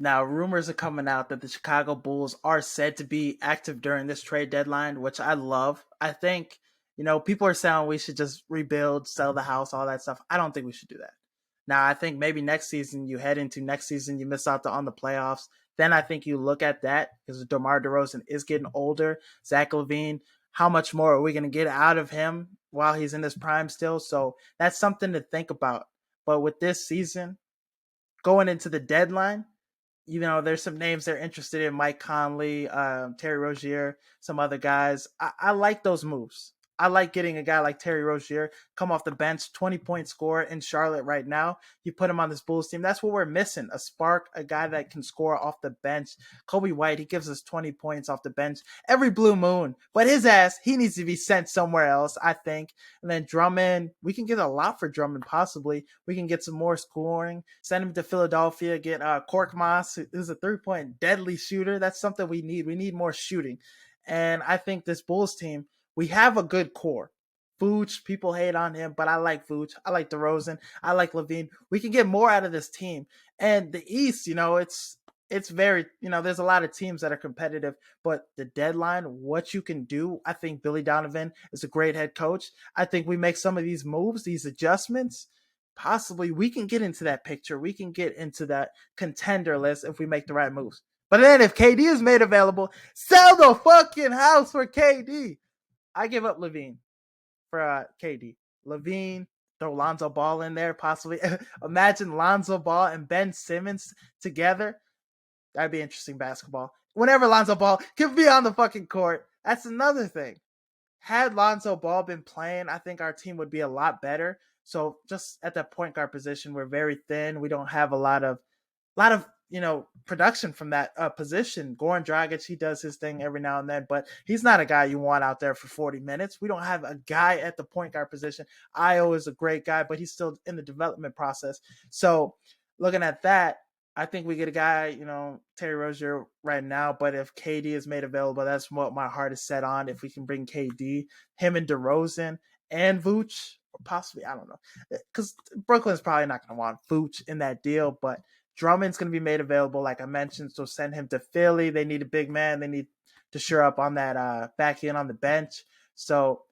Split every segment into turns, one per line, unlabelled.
Now, rumors are coming out that the Chicago Bulls are said to be active during this trade deadline, which I love. I think, people are saying we should just rebuild, sell the house, all that stuff. I don't think we should do that. Now, I think maybe next season, you head into next season, you miss out on the playoffs. Then I think you look at that because DeMar DeRozan is getting older. Zach LaVine, how much more are we going to get out of him while he's in his prime still? So that's something to think about. But with this season, going into the deadline, there's some names they're interested in: Mike Conley, Terry Rozier, some other guys. I like those moves. I like getting a guy like Terry Rozier come off the bench, 20-point scorer in Charlotte right now. You put him on this Bulls team. That's what we're missing: a spark, a guy that can score off the bench. Kobe White, he gives us 20 points off the bench every blue moon. But his ass, he needs to be sent somewhere else, I think. And then Drummond, we can get a lot for Drummond possibly. We can get some more scoring. Send him to Philadelphia, get Cork Moss, who's a three-point deadly shooter. That's something we need. We need more shooting. And I think this Bulls team, we have a good core. Vooch, people hate on him, but I like Vooch. I like DeRozan. I like LaVine. We can get more out of this team. And the East, it's very, there's a lot of teams that are competitive, but the deadline, what you can do, I think Billy Donovan is a great head coach. I think we make some of these moves, these adjustments, possibly we can get into that picture. We can get into that contender list if we make the right moves. But then if KD is made available, sell the fucking house for KD. I give up LaVine for KD. LaVine, throw Lonzo Ball in there, possibly. Imagine Lonzo Ball and Ben Simmons together. That'd be interesting basketball. Whenever Lonzo Ball can be on the fucking court, that's another thing. Had Lonzo Ball been playing, I think our team would be a lot better. So just at that point guard position, we're very thin. We don't have a lot of production from that position. Goran Dragic, he does his thing every now and then, but he's not a guy you want out there for 40 minutes. We don't have a guy at the point guard position. Io is a great guy, but he's still in the development process. So looking at that, I think we get a guy, Terry Rozier right now, but if KD is made available, that's what my heart is set on. If we can bring KD, him and DeRozan and Vooch, or possibly, I don't know, because Brooklyn's probably not going to want Vooch in that deal, but Drummond's going to be made available, like I mentioned, so send him to Philly. They need a big man. They need to shore up on that back end on the bench. So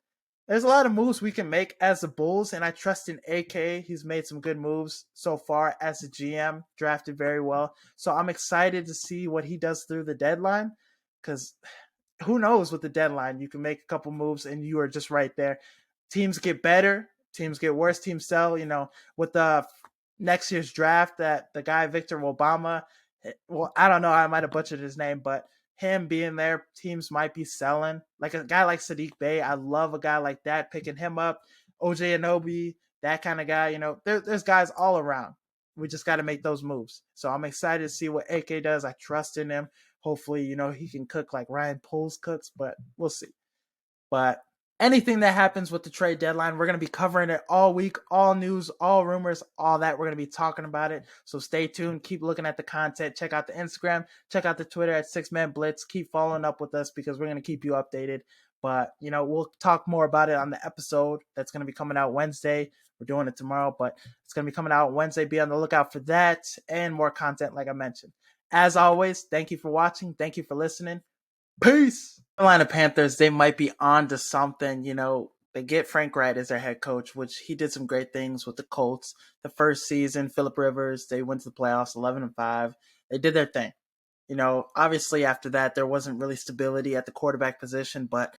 there's a lot of moves we can make as the Bulls, and I trust in AK. He's made some good moves so far as a GM, drafted very well. So I'm excited to see what he does through the deadline, because who knows with the deadline. You can make a couple moves, and you are just right there. Teams get better. Teams get worse. Teams sell. With the next year's draft, that the guy Victor Obama, well, I don't know, I might have butchered his name, but him being there, teams might be selling. Like a guy like Sadiq Bey, I love a guy like that, picking him up. OJ Anobi, that kind of guy. There's guys all around. We just got to make those moves. So I'm excited to see what AK does. I trust in him. Hopefully, he can cook like Ryan Poles cooks, but we'll see. But anything that happens with the trade deadline, we're going to be covering it all week, all news, all rumors, all that. We're going to be talking about it. So stay tuned. Keep looking at the content. Check out the Instagram. Check out the Twitter at 6Man Blitz. Keep following up with us because we're going to keep you updated. But, we'll talk more about it on the episode that's going to be coming out Wednesday. We're doing it tomorrow, but it's going to be coming out Wednesday. Be on the lookout for that and more content like I mentioned. As always, thank you for watching. Thank you for listening. Peace. Carolina Panthers, they might be on to something. They get Frank Wright as their head coach, which he did some great things with the Colts. The first season, Phillip Rivers, they went to the playoffs 11-5. They did their thing. Obviously after that, there wasn't really stability at the quarterback position, but